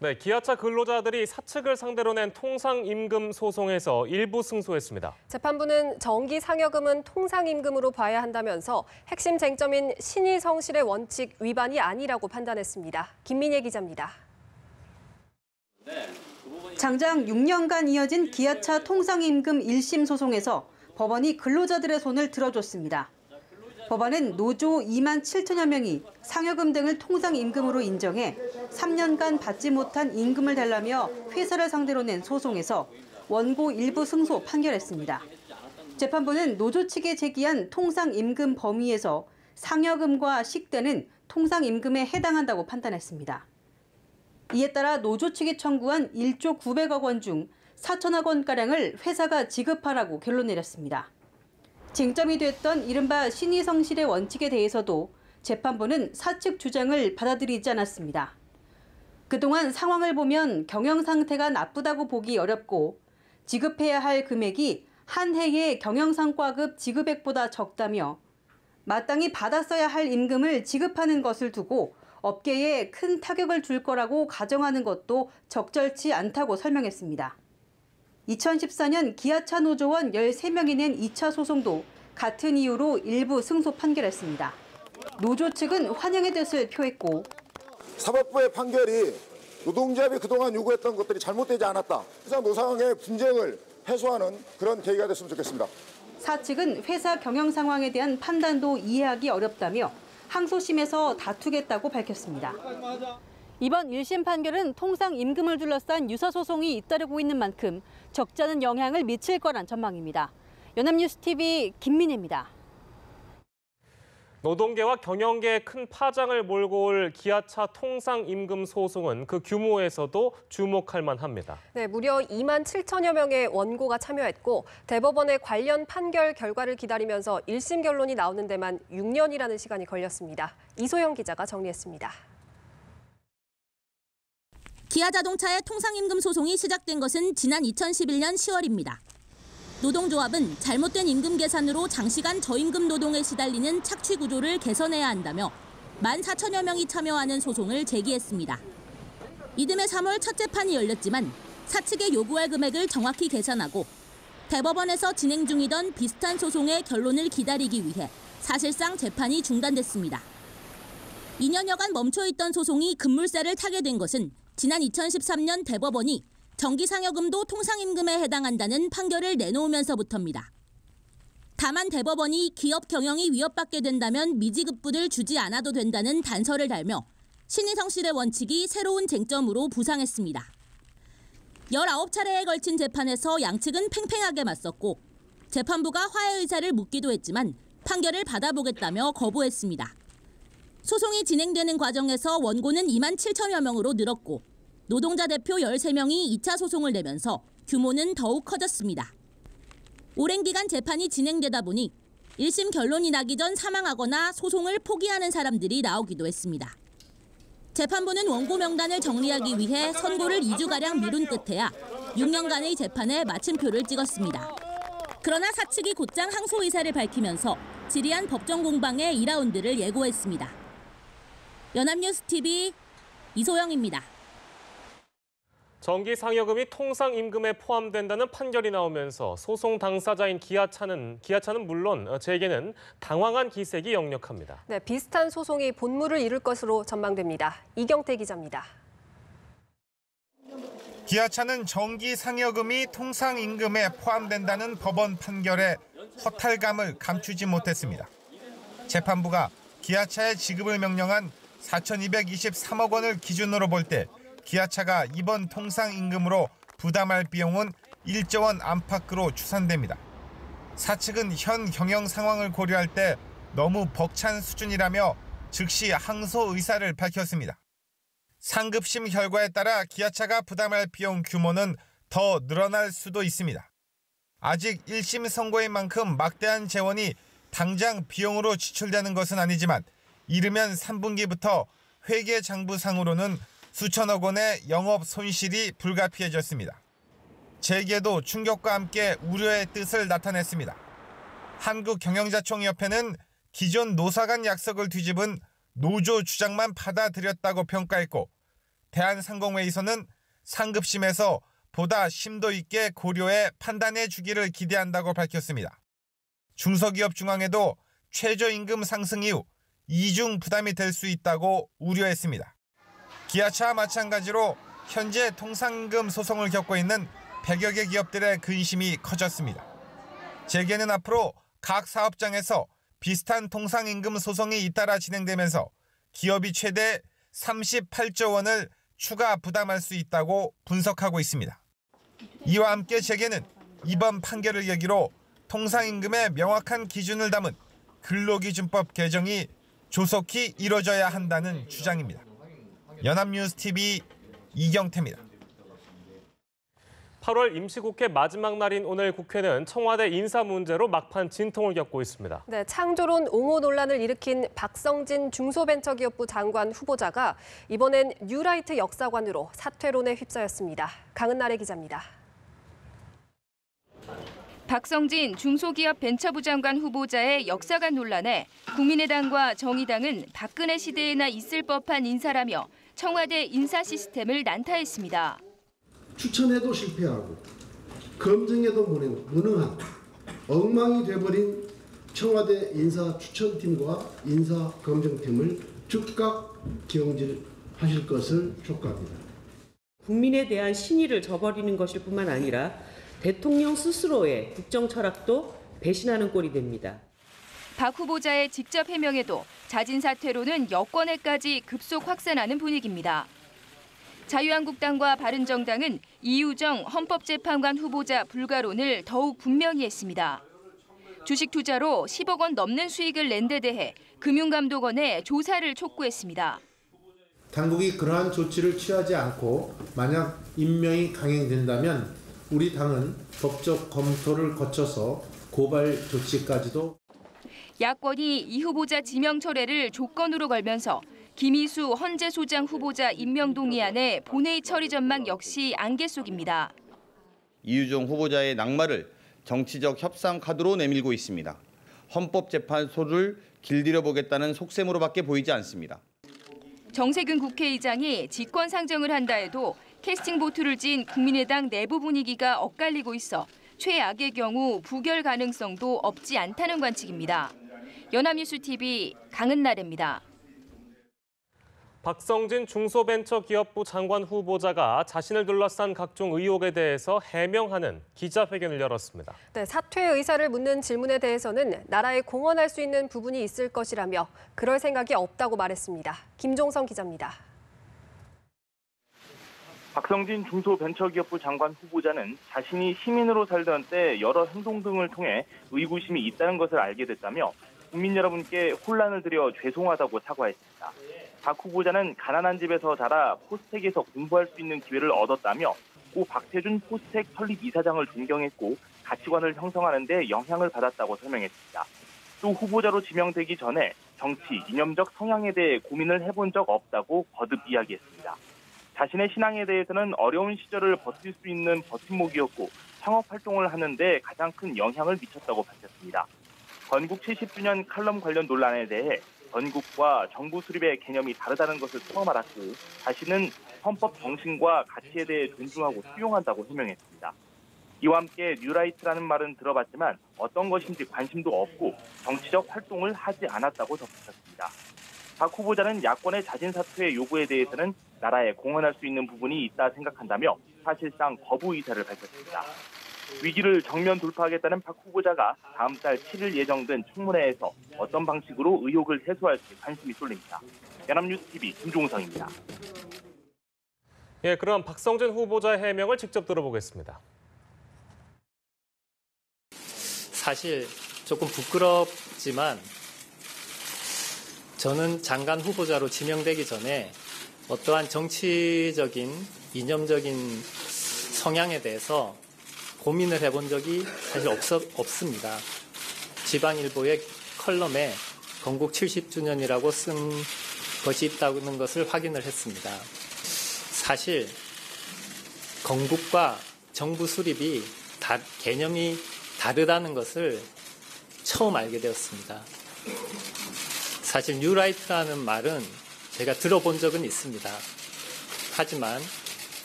네, 기아차 근로자들이 사측을 상대로 낸 통상임금 소송에서 일부 승소했습니다. 재판부는 정기 상여금은 통상임금으로 봐야 한다면서 핵심 쟁점인 신의성실의 원칙 위반이 아니라고 판단했습니다. 김민예 기자입니다. 장장 6년간 이어진 기아차 통상임금 1심 소송에서 법원이 근로자들의 손을 들어줬습니다. 법원은 노조 2만 7천여 명이 상여금 등을 통상임금으로 인정해 3년간 받지 못한 임금을 달라며 회사를 상대로 낸 소송에서 원고 일부 승소 판결했습니다. 재판부는 노조 측에 제기한 통상임금 범위에서 상여금과 식대는 통상임금에 해당한다고 판단했습니다. 이에 따라 노조 측이 청구한 1조 900억 원 중 4천억 원가량을 회사가 지급하라고 결론 내렸습니다. 쟁점이 됐던 이른바 신의성실의 원칙에 대해서도 재판부는 사측 주장을 받아들이지 않았습니다. 그동안 상황을 보면 경영 상태가 나쁘다고 보기 어렵고 지급해야 할 금액이 한 해의 경영성과급 지급액보다 적다며 마땅히 받았어야 할 임금을 지급하는 것을 두고 업계에 큰 타격을 줄 거라고 가정하는 것도 적절치 않다고 설명했습니다. 2014년 기아차 노조원 13명이 낸 2차 소송도 같은 이유로 일부 승소 판결했습니다. 노조 측은 환영의 뜻을 표했고 사법부의 판결이 노동조합이 그동안 요구했던 것들이 잘못되지 않았다. 그래서 노상의 분쟁을 해소하는 그런 계기가 됐으면 좋겠습니다. 사측은 회사 경영 상황에 대한 판단도 이해하기 어렵다며 항소심에서 다투겠다고 밝혔습니다. 이번 1심 판결은 통상임금을 둘러싼 유사소송이 잇따르고 있는 만큼 적지 않은 영향을 미칠 거란 전망입니다. 연합뉴스TV 김민혜입니다. 노동계와 경영계에 큰 파장을 몰고 올 기아차 통상임금 소송은 그 규모에서도 주목할 만합니다. 네, 무려 2만 7천여 명의 원고가 참여했고 대법원의 관련 판결 결과를 기다리면서 1심 결론이 나오는 데만 6년이라는 시간이 걸렸습니다. 이소영 기자가 정리했습니다. 기아자동차의 통상임금 소송이 시작된 것은 지난 2011년 10월입니다. 노동조합은 잘못된 임금 계산으로 장시간 저임금 노동에 시달리는 착취 구조를 개선해야 한다며 14,000여 명이 참여하는 소송을 제기했습니다. 이듬해 3월 첫 재판이 열렸지만 사측의 요구할 금액을 정확히 계산하고 대법원에서 진행 중이던 비슷한 소송의 결론을 기다리기 위해 사실상 재판이 중단됐습니다. 2년여간 멈춰있던 소송이 급물살을 타게 된 것은 지난 2013년 대법원이 정기상여금도 통상임금에 해당한다는 판결을 내놓으면서부터입니다. 다만 대법원이 기업 경영이 위협받게 된다면 미지급분을 주지 않아도 된다는 단서를 달며 신의성실의 원칙이 새로운 쟁점으로 부상했습니다. 19차례에 걸친 재판에서 양측은 팽팽하게 맞섰고 재판부가 화해 의사를 묻기도 했지만 판결을 받아보겠다며 거부했습니다. 소송이 진행되는 과정에서 원고는 2만 7천여 명으로 늘었고 노동자 대표 13명이 2차 소송을 내면서 규모는 더욱 커졌습니다. 오랜 기간 재판이 진행되다 보니 1심 결론이 나기 전 사망하거나 소송을 포기하는 사람들이 나오기도 했습니다. 재판부는 원고 명단을 정리하기 위해 선고를 2주가량 미룬 끝에야 6년간의 재판에 마침표를 찍었습니다. 그러나 사측이 곧장 항소 의사를 밝히면서 지리한 법정 공방의 2라운드를 예고했습니다. 연합뉴스TV 이소영입니다. 정기상여금이 통상임금에 포함된다는 판결이 나오면서 소송 당사자인 기아차는 물론 재계는 당황한 기색이 역력합니다. 네, 비슷한 소송이 본물을 이룰 것으로 전망됩니다. 이경태 기자입니다. 기아차는 정기상여금이 통상임금에 포함된다는 법원 판결에 허탈감을 감추지 못했습니다. 재판부가 기아차의 지급을 명령한 4,223억 원을 기준으로 볼 때 기아차가 이번 통상임금으로 부담할 비용은 1조 원 안팎으로 추산됩니다. 사측은 현 경영 상황을 고려할 때 너무 벅찬 수준이라며 즉시 항소 의사를 밝혔습니다. 상급심 결과에 따라 기아차가 부담할 비용 규모는 더 늘어날 수도 있습니다. 아직 1심 선고인 만큼 막대한 재원이 당장 비용으로 지출되는 것은 아니지만 이르면 3분기부터 회계장부상으로는 수천억 원의 영업 손실이 불가피해졌습니다. 재계도 충격과 함께 우려의 뜻을 나타냈습니다. 한국경영자총협회는 기존 노사 간 약속을 뒤집은 노조 주장만 받아들였다고 평가했고 대한상공회의소는 상급심에서 보다 심도 있게 고려해 판단해 주기를 기대한다고 밝혔습니다. 중소기업중앙회도 최저임금 상승 이후 이중 부담이 될 수 있다고 우려했습니다. 기아차와 마찬가지로 현재 통상임금 소송을 겪고 있는 100여 개 기업들의 근심이 커졌습니다. 재계는 앞으로 각 사업장에서 비슷한 통상임금 소송이 잇따라 진행되면서 기업이 최대 38조 원을 추가 부담할 수 있다고 분석하고 있습니다. 이와 함께 재계는 이번 판결을 계기로 통상임금의 명확한 기준을 담은 근로기준법 개정이 조속히 이뤄져야 한다는 주장입니다. 연합뉴스TV 이경태입니다. 8월 임시국회 마지막 날인 오늘 국회는 청와대 인사 문제로 막판 진통을 겪고 있습니다. 네, 창조론 옹호 논란을 일으킨 박성진 중소벤처기업부 장관 후보자가 이번엔 뉴라이트 역사관으로 사퇴론에 휩싸였습니다. 강은나래 기자입니다. 박성진 중소기업 벤처부 장관 후보자의 역사관 논란에 국민의당과 정의당은 박근혜 시대에나 있을 법한 인사라며 청와대 인사 시스템을 난타했습니다. 추천에도 실패하고 검증에도 무능한 엉망이 돼버린 청와대 인사 추천팀과 인사 검증팀을 즉각 경질하실 것을 촉구합니다. 국민에 대한 신의를 저버리는 것일 뿐만 아니라 대통령 스스로의 국정 철학도 배신하는 꼴이 됩니다. 박 후보자의 직접 해명에도 자진 사퇴로는 여권에까지 급속 확산하는 분위기입니다. 자유한국당과 바른정당은 이유정 헌법재판관 후보자 불가론을 더욱 분명히 했습니다. 주식 투자로 10억 원 넘는 수익을 낸 데 대해 금융감독원에 조사를 촉구했습니다. 당국이 그러한 조치를 취하지 않고 만약 임명이 강행된다면 우리 당은 법적 검토를 거쳐서 고발 조치까지도. 야권이 이 후보자 지명 철회를 조건으로 걸면서 김희수 헌재소장 후보자 임명 동의안의 본회의 처리 전망 역시 안개 속입니다. 이유정 후보자의 낙마를 정치적 협상 카드로 내밀고 있습니다. 헌법재판소를 길들여보겠다는 속셈으로밖에 보이지 않습니다. 정세균 국회의장이 직권 상정을 한다 해도 캐스팅 보트를 진 국민의당 내부 분위기가 엇갈리고 있어 최악의 경우 부결 가능성도 없지 않다는 관측입니다. 연합뉴스TV 강은나래입니다. 박성진 중소벤처기업부 장관 후보자가 자신을 둘러싼 각종 의혹에 대해서 해명하는 기자회견을 열었습니다. 네, 사퇴 의사를 묻는 질문에 대해서는 나라에 공헌할 수 있는 부분이 있을 것이라며 그럴 생각이 없다고 말했습니다. 김종성 기자입니다. 박성진 중소벤처기업부 장관 후보자는 자신이 시민으로 살던 때 여러 행동 등을 통해 의구심이 있다는 것을 알게 됐다며 국민 여러분께 혼란을 드려 죄송하다고 사과했습니다. 박 후보자는 가난한 집에서 자라 포스텍에서 공부할 수 있는 기회를 얻었다며 고 박태준 포스텍 설립 이사장을 존경했고 가치관을 형성하는 데 영향을 받았다고 설명했습니다. 또 후보자로 지명되기 전에 정치, 이념적 성향에 대해 고민을 해본 적 없다고 거듭 이야기했습니다. 자신의 신앙에 대해서는 어려운 시절을 버틸 수 있는 버팀목이었고 창업활동을 하는데 가장 큰 영향을 미쳤다고 밝혔습니다. 건국 70주년 칼럼 관련 논란에 대해 건국과 정부 수립의 개념이 다르다는 것을 처음 알았고 자신은 헌법 정신과 가치에 대해 존중하고 수용한다고 해명했습니다. 이와 함께 뉴라이트라는 말은 들어봤지만 어떤 것인지 관심도 없고 정치적 활동을 하지 않았다고 덧붙였습니다. 박 후보자는 야권의 자진 사퇴 요구에 대해서는 나라에 공헌할 수 있는 부분이 있다 생각한다며 사실상 거부 의사를 밝혔습니다. 위기를 정면 돌파하겠다는 박 후보자가 다음 달 7일 예정된 청문회에서 어떤 방식으로 의혹을 해소할지 관심이 쏠립니다. 연합뉴스TV 김종성입니다. 예, 그럼 박성진 후보자의 해명을 직접 들어보겠습니다. 사실 조금 부끄럽지만 저는 장관 후보자로 지명되기 전에 어떠한 정치적인, 이념적인 성향에 대해서 고민을 해본 적이 사실 없습니다. 지방일보의 컬럼에 건국 70주년이라고 쓴 것이 있다는 것을 확인을 했습니다. 사실 건국과 정부 수립이 개념이 다르다는 것을 처음 알게 되었습니다. 사실 뉴라이트라는 말은 제가 들어본 적은 있습니다. 하지만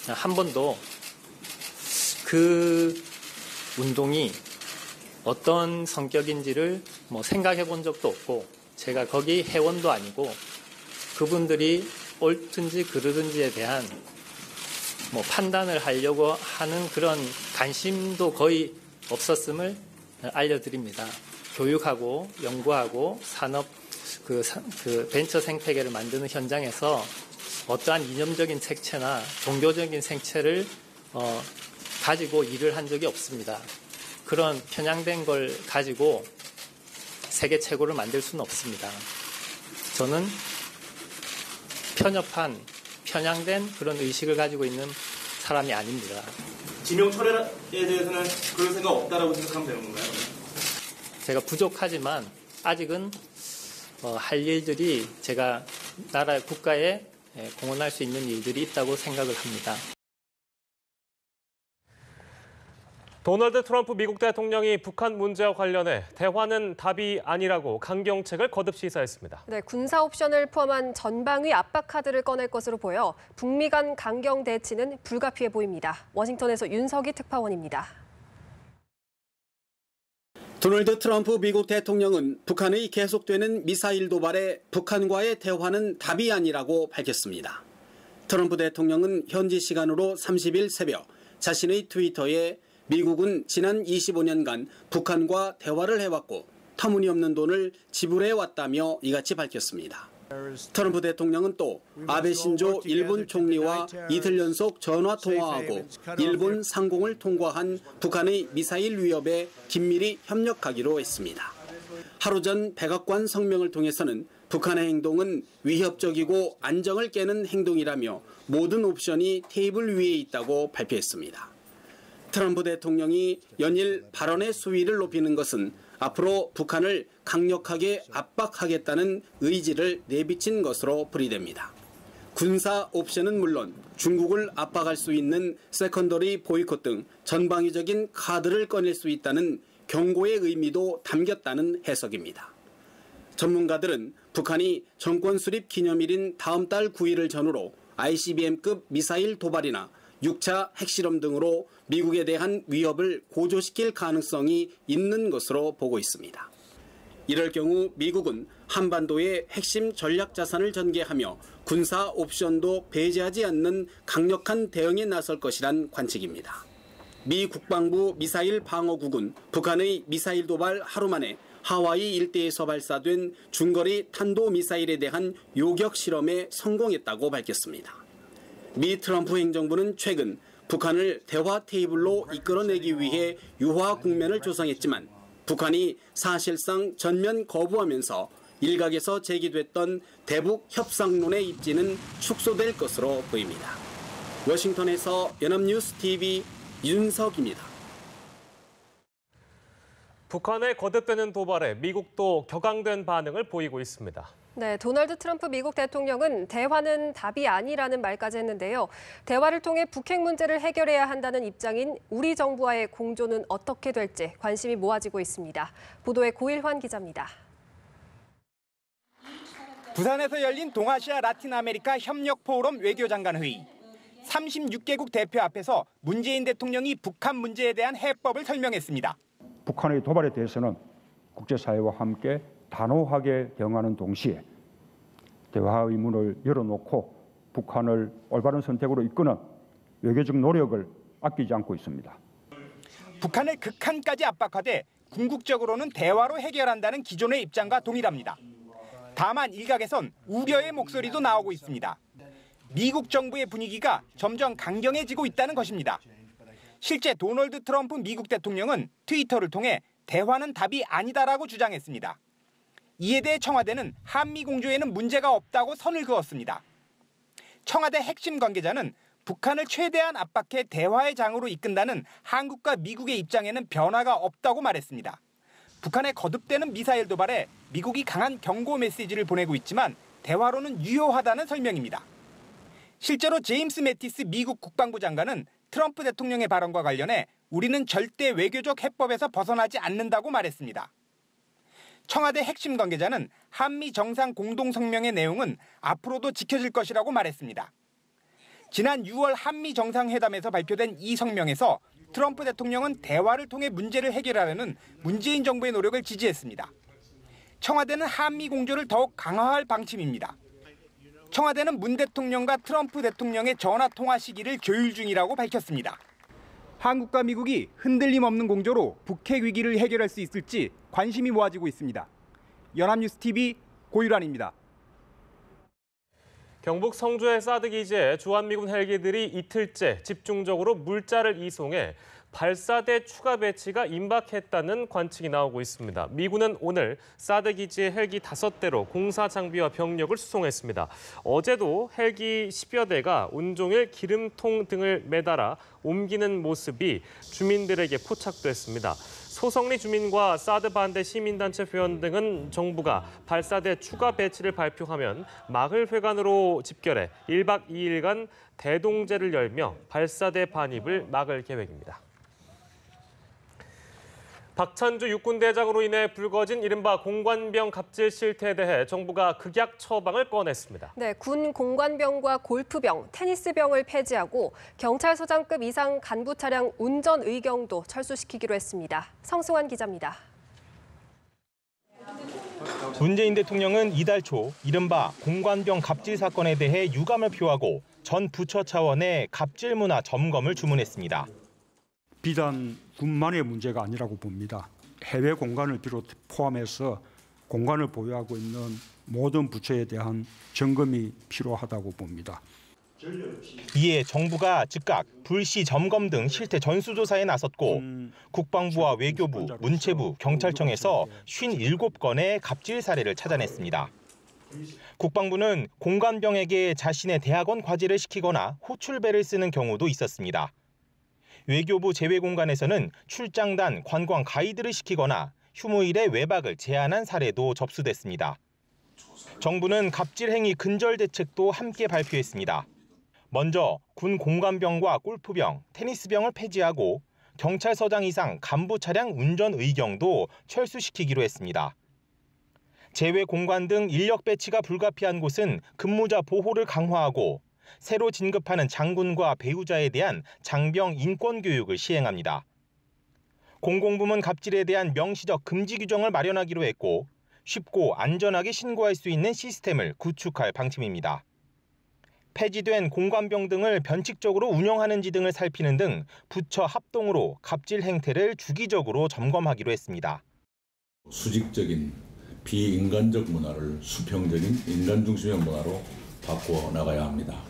한 번도 그 운동이 어떤 성격인지를 생각해 본 적도 없고 제가 거기 회원도 아니고 그분들이 옳든지 그르든지에 대한 판단을 하려고 하는 그런 관심도 거의 없었음을 알려드립니다. 교육하고 연구하고 산업 그 벤처 생태계를 만드는 현장에서 어떠한 이념적인 색채나 종교적인 색채를 가지고 일을 한 적이 없습니다. 그런 편향된 걸 가지고 세계 최고를 만들 수는 없습니다. 저는 편향된 그런 의식을 가지고 있는 사람이 아닙니다. 지명 철회에 대해서는 그럴 생각 없다라고 생각하면 되는 건가요? 제가 부족하지만 아직은 할 일들이 제가 나라 국가에 공헌할 수 있는 일들이 있다고 생각을 합니다. 도널드 트럼프 미국 대통령이 북한 문제와 관련해 대화는 답이 아니라고 강경책을 거듭 시사했습니다. 네, 군사 옵션을 포함한 전방위 압박 카드를 꺼낼 것으로 보여 북미 간 강경 대치는 불가피해 보입니다. 워싱턴에서 윤석희 특파원입니다. 도널드 트럼프 미국 대통령은 북한의 계속되는 미사일 도발에 북한과의 대화는 답이 아니라고 밝혔습니다. 트럼프 대통령은 현지 시간으로 30일 새벽 자신의 트위터에 미국은 지난 25년간 북한과 대화를 해왔고 터무니없는 돈을 지불해왔다며 이같이 밝혔습니다. 트럼프 대통령은 또 아베 신조 일본 총리와 이틀 연속 전화 통화하고 일본 상공을 통과한 북한의 미사일 위협에 긴밀히 협력하기로 했습니다. 하루 전 백악관 성명을 통해서는 북한의 행동은 위협적이고 안정을 깨는 행동이라며 모든 옵션이 테이블 위에 있다고 발표했습니다. 트럼프 대통령이 연일 발언의 수위를 높이는 것은 앞으로 북한을 강력하게 압박하겠다는 의지를 내비친 것으로 풀이됩니다. 군사 옵션은 물론 중국을 압박할 수 있는 세컨더리 보이콧 등 전방위적인 카드를 꺼낼 수 있다는 경고의 의미도 담겼다는 해석입니다. 전문가들은 북한이 정권 수립 기념일인 다음 달 9일을 전후로 ICBM급 미사일 도발이나 6차 핵실험 등으로 미국에 대한 위협을 고조시킬 가능성이 있는 것으로 보고 있습니다. 이럴 경우 미국은 한반도의 핵심 전략 자산을 전개하며 군사 옵션도 배제하지 않는 강력한 대응에 나설 것이란 관측입니다. 미 국방부 미사일 방어국은 북한의 미사일 도발 하루 만에 하와이 일대에서 발사된 중거리 탄도미사일에 대한 요격 실험에 성공했다고 밝혔습니다. 미 트럼프 행정부는 최근 북한을 대화 테이블로 이끌어내기 위해 유화 국면을 조성했지만 북한이 사실상 전면 거부하면서 일각에서 제기됐던 대북 협상론의 입지는 축소될 것으로 보입니다. 워싱턴에서 연합뉴스 TV 윤석입니다. 북한의 거듭되는 도발에 미국도 격앙된 반응을 보이고 있습니다. 네, 도널드 트럼프 미국 대통령은 대화는 답이 아니라는 말까지 했는데요. 대화를 통해 북핵 문제를 해결해야 한다는 입장인 우리 정부와의 공조는 어떻게 될지 관심이 모아지고 있습니다. 보도에 고일환 기자입니다. 부산에서 열린 동아시아 라틴 아메리카 협력 포럼 외교장관 회의. 36개국 대표 앞에서 문재인 대통령이 북한 문제에 대한 해법을 설명했습니다. 북한의 도발에 대해서는 국제사회와 함께 단호하게 대응하는 동시에 대화의 문을 열어놓고 북한을 올바른 선택으로 이끄는 외교적 노력을 아끼지 않고 있습니다. 북한을 극한까지 압박하되 궁극적으로는 대화로 해결한다는 기존의 입장과 동일합니다. 다만 일각에선 우려의 목소리도 나오고 있습니다. 미국 정부의 분위기가 점점 강경해지고 있다는 것입니다. 실제 도널드 트럼프 미국 대통령은 트위터를 통해 대화는 답이 아니다라고 주장했습니다. 이에 대해 청와대는 한미 공조에는 문제가 없다고 선을 그었습니다. 청와대 핵심 관계자는 북한을 최대한 압박해 대화의 장으로 이끈다는 한국과 미국의 입장에는 변화가 없다고 말했습니다. 북한의 거듭되는 미사일 도발에 미국이 강한 경고 메시지를 보내고 있지만 대화로는 유효하다는 설명입니다. 실제로 제임스 매티스 미국 국방부 장관은 트럼프 대통령의 발언과 관련해 우리는 절대 외교적 해법에서 벗어나지 않는다고 말했습니다. 청와대 핵심 관계자는 한미 정상 공동성명의 내용은 앞으로도 지켜질 것이라고 말했습니다. 지난 6월 한미 정상회담에서 발표된 이 성명에서 트럼프 대통령은 대화를 통해 문제를 해결하려는 문재인 정부의 노력을 지지했습니다. 청와대는 한미 공조를 더욱 강화할 방침입니다. 청와대는 문 대통령과 트럼프 대통령의 전화 통화 시기를 조율 중이라고 밝혔습니다. 한국과 미국이 흔들림 없는 공조로 북핵 위기를 해결할 수 있을지 관심이 모아지고 있습니다. 연합뉴스TV 고유란입니다. 경북 성주의 사드 기지에 주한미군 헬기들이 이틀째 집중적으로 물자를 이송해 발사대 추가 배치가 임박했다는 관측이 나오고 있습니다. 미군은 오늘 사드 기지의 헬기 5대로 공사 장비와 병력을 수송했습니다. 어제도 헬기 10여 대가 온종일 기름통 등을 매달아 옮기는 모습이 주민들에게 포착됐습니다. 소성리 주민과 사드 반대 시민단체 회원 등은 정부가 발사대 추가 배치를 발표하면 마을회관으로 집결해 1박 2일간 대동제를 열며 발사대 반입을 막을 계획입니다. 박찬주 육군대장으로 인해 불거진 이른바 공관병 갑질 실태에 대해 정부가 극약 처방을 꺼냈습니다. 네, 군 공관병과 골프병, 테니스병을 폐지하고 경찰서장급 이상 간부 차량 운전 의경도 철수시키기로 했습니다. 성승환 기자입니다. 문재인 대통령은 이달 초 이른바 공관병 갑질 사건에 대해 유감을 표하고 전 부처 차원의 갑질 문화 점검을 주문했습니다. 비단 군만의 문제가 아니라고 봅니다. 해외 공간을 포함해서 공간을 보유하고 있는 모든 부처에 대한 점검이 필요하다고 봅니다. 이에 정부가 즉각 불시 점검 등 실태 전수조사에 나섰고 국방부와 외교부, 문체부, 경찰청에서 57건의 갑질 사례를 찾아냈습니다. 국방부는 공관병에게 자신의 대학원 과제를 시키거나 호출배를 쓰는 경우도 있었습니다. 외교부 제외공간에서는 출장단, 관광 가이드를 시키거나 휴무일에 외박을 제한한 사례도 접수됐습니다. 정부는 갑질 행위 근절 대책도 함께 발표했습니다. 먼저 군 공관병과 골프병, 테니스병을 폐지하고 경찰서장 이상 간부 차량 운전 의경도 철수시키기로 했습니다. 제외 공관 등 인력 배치가 불가피한 곳은 근무자 보호를 강화하고 새로 진급하는 장군과 배우자에 대한 장병 인권 교육을 시행합니다. 공공부문 갑질에 대한 명시적 금지 규정을 마련하기로 했고 쉽고 안전하게 신고할 수 있는 시스템을 구축할 방침입니다. 폐지된 공관병 등을 변칙적으로 운영하는지 등을 살피는 등 부처 합동으로 갑질 행태를 주기적으로 점검하기로 했습니다. 수직적인 비인간적 문화를 수평적인 인간 중심의 문화로 바꾸어 나가야 합니다.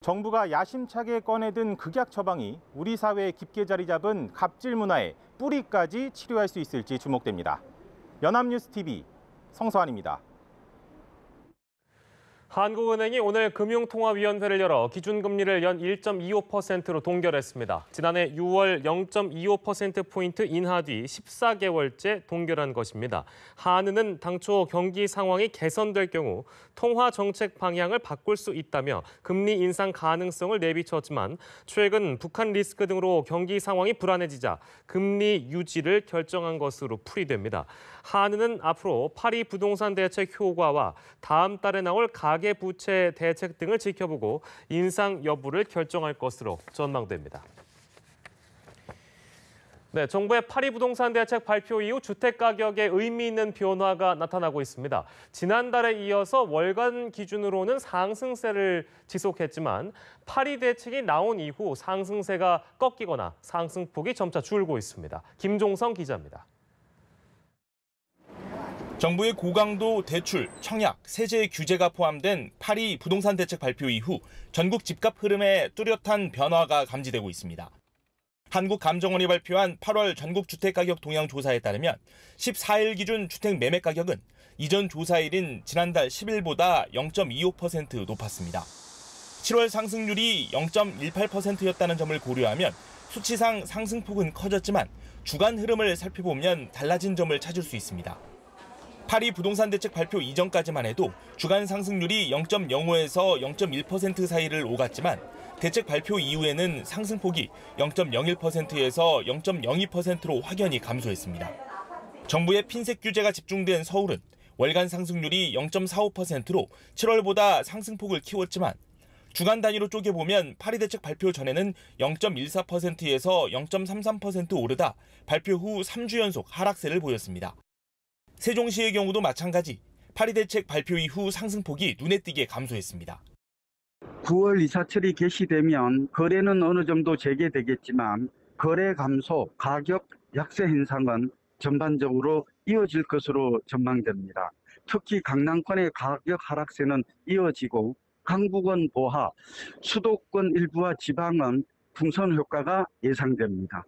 정부가 야심차게 꺼내든 극약 처방이 우리 사회에 깊게 자리 잡은 갑질 문화의 뿌리까지 치료할 수 있을지 주목됩니다. 연합뉴스TV 성서환입니다. 한국은행이 오늘 금융통화위원회를 열어 기준금리를 연 1.25%로 동결했습니다. 지난해 6월 0.25%포인트 인하 뒤 14개월째 동결한 것입니다. 한은은 당초 경기 상황이 개선될 경우 통화 정책 방향을 바꿀 수 있다며 금리 인상 가능성을 내비쳤지만 최근 북한 리스크 등으로 경기 상황이 불안해지자 금리 유지를 결정한 것으로 풀이됩니다. 한은은 앞으로 파리 부동산 대책 효과와 다음 달에 나올 가계부채 대책 등을 지켜보고 인상 여부를 결정할 것으로 전망됩니다. 네, 정부의 파리 부동산 대책 발표 이후 주택 가격에 의미 있는 변화가 나타나고 있습니다. 지난달에 이어서 월간 기준으로는 상승세를 지속했지만 파리 대책이 나온 이후 상승세가 꺾이거나 상승폭이 점차 줄고 있습니다. 김종성 기자입니다. 정부의 고강도 대출, 청약, 세제 규제가 포함된 파리 부동산 대책 발표 이후 전국 집값 흐름에 뚜렷한 변화가 감지되고 있습니다. 한국감정원이 발표한 8월 전국 주택가격 동향 조사에 따르면 14일 기준 주택 매매 가격은 이전 조사일인 지난달 10일보다 0.25% 높았습니다. 7월 상승률이 0.18%였다는 점을 고려하면 수치상 상승폭은 커졌지만 주간 흐름을 살펴보면 달라진 점을 찾을 수 있습니다. 파리 부동산 대책 발표 이전까지만 해도 주간 상승률이 0.05에서 0.1% 사이를 오갔지만 대책 발표 이후에는 상승폭이 0.01%에서 0.02%로 확연히 감소했습니다. 정부의 핀셋 규제가 집중된 서울은 월간 상승률이 0.45%로 7월보다 상승폭을 키웠지만 주간 단위로 쪼개보면 파리 대책 발표 전에는 0.14%에서 0.33% 오르다 발표 후 3주 연속 하락세를 보였습니다. 세종시의 경우도 마찬가지. 파리 대책 발표 이후 상승폭이 눈에 띄게 감소했습니다. 9월 이사철이 개시되면 거래는 어느 정도 재개되겠지만 거래 감소, 가격 약세 현상은 전반적으로 이어질 것으로 전망됩니다. 특히 강남권의 가격 하락세는 이어지고 강북은 보하, 수도권 일부와 지방은 풍선 효과가 예상됩니다.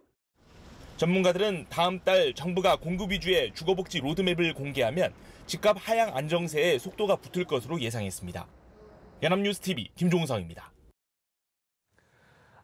전문가들은 다음 달 정부가 공급 위주의 주거복지 로드맵을 공개하면 집값 하향 안정세에 속도가 붙을 것으로 예상했습니다. 연합뉴스TV 김종성입니다.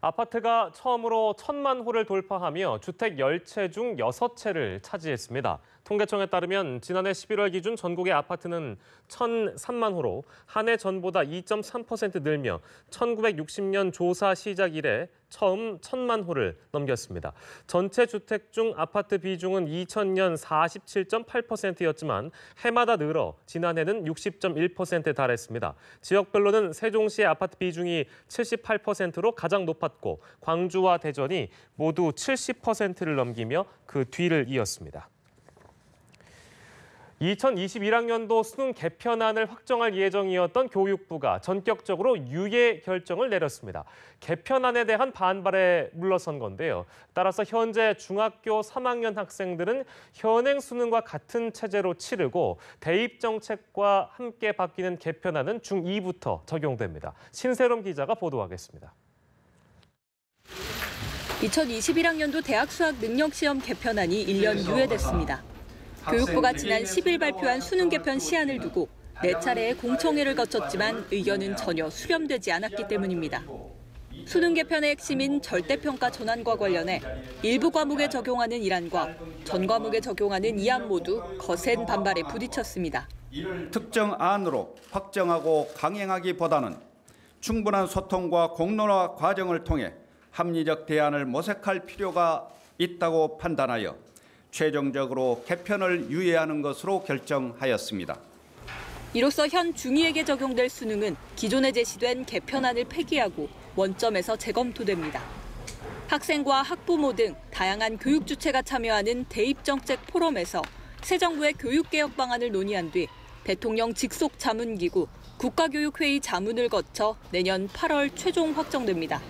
아파트가 처음으로 1,000만 호를 돌파하며 주택 10채 중 6채를 차지했습니다. 통계청에 따르면 지난해 11월 기준 전국의 아파트는 1,003만 호로 한 해 전보다 2.3% 늘며 1960년 조사 시작 이래 처음 1,000만 호를 넘겼습니다. 전체 주택 중 아파트 비중은 2000년 47.8%였지만 해마다 늘어 지난해는 60.1%에 달했습니다. 지역별로는 세종시의 아파트 비중이 78%로 가장 높았고 광주와 대전이 모두 70%를 넘기며 그 뒤를 이었습니다. 2021학년도 수능 개편안을 확정할 예정이었던 교육부가 전격적으로 유예 결정을 내렸습니다. 개편안에 대한 반발에 물러선 건데요. 따라서 현재 중학교 3학년 학생들은 현행 수능과 같은 체제로 치르고 대입 정책과 함께 바뀌는 개편안은 중2부터 적용됩니다. 신세롬 기자가 보도하겠습니다. 2021학년도 대학 수학 능력시험 개편안이 1년 유예됐습니다. 교육부가 지난 10일 발표한 수능 개편 시한을 두고 4차례의 공청회를 거쳤지만 의견은 전혀 수렴되지 않았기 때문입니다. 수능 개편의 핵심인 절대평가 전환과 관련해 일부 과목에 적용하는 1안과 전 과목에 적용하는 2안 모두 거센 반발에 부딪혔습니다. 특정 안으로 확정하고 강행하기보다는 충분한 소통과 공론화 과정을 통해 합리적 대안을 모색할 필요가 있다고 판단하여 최종적으로 개편을 유예하는 것으로 결정하였습니다. 이로써 현 중2에게 적용될 수능은 기존에 제시된 개편안을 폐기하고 원점에서 재검토됩니다. 학생과 학부모 등 다양한 교육 주체가 참여하는 대입정책 포럼에서 새 정부의 교육개혁 방안을 논의한 뒤 대통령 직속 자문기구 국가교육회의 자문을 거쳐 내년 8월 최종 확정됩니다.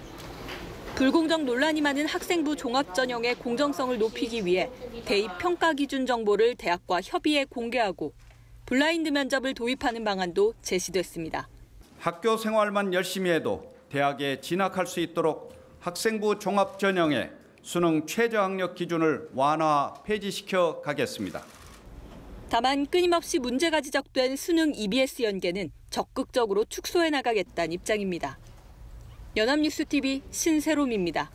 불공정 논란이 많은 학생부 종합전형의 공정성을 높이기 위해 대입 평가 기준 정보를 대학과 협의해 공개하고 블라인드 면접을 도입하는 방안도 제시됐습니다. 학교 생활만 열심히 해도 대학에 진학할 수 있도록 학생부 종합전형의 수능 최저학력 기준을 완화 폐지시켜 가겠습니다. 다만 끊임없이 문제가 지적된 수능 EBS 연계는 적극적으로 축소해 나가겠다는 입장입니다. 연합뉴스TV 신세롬입니다.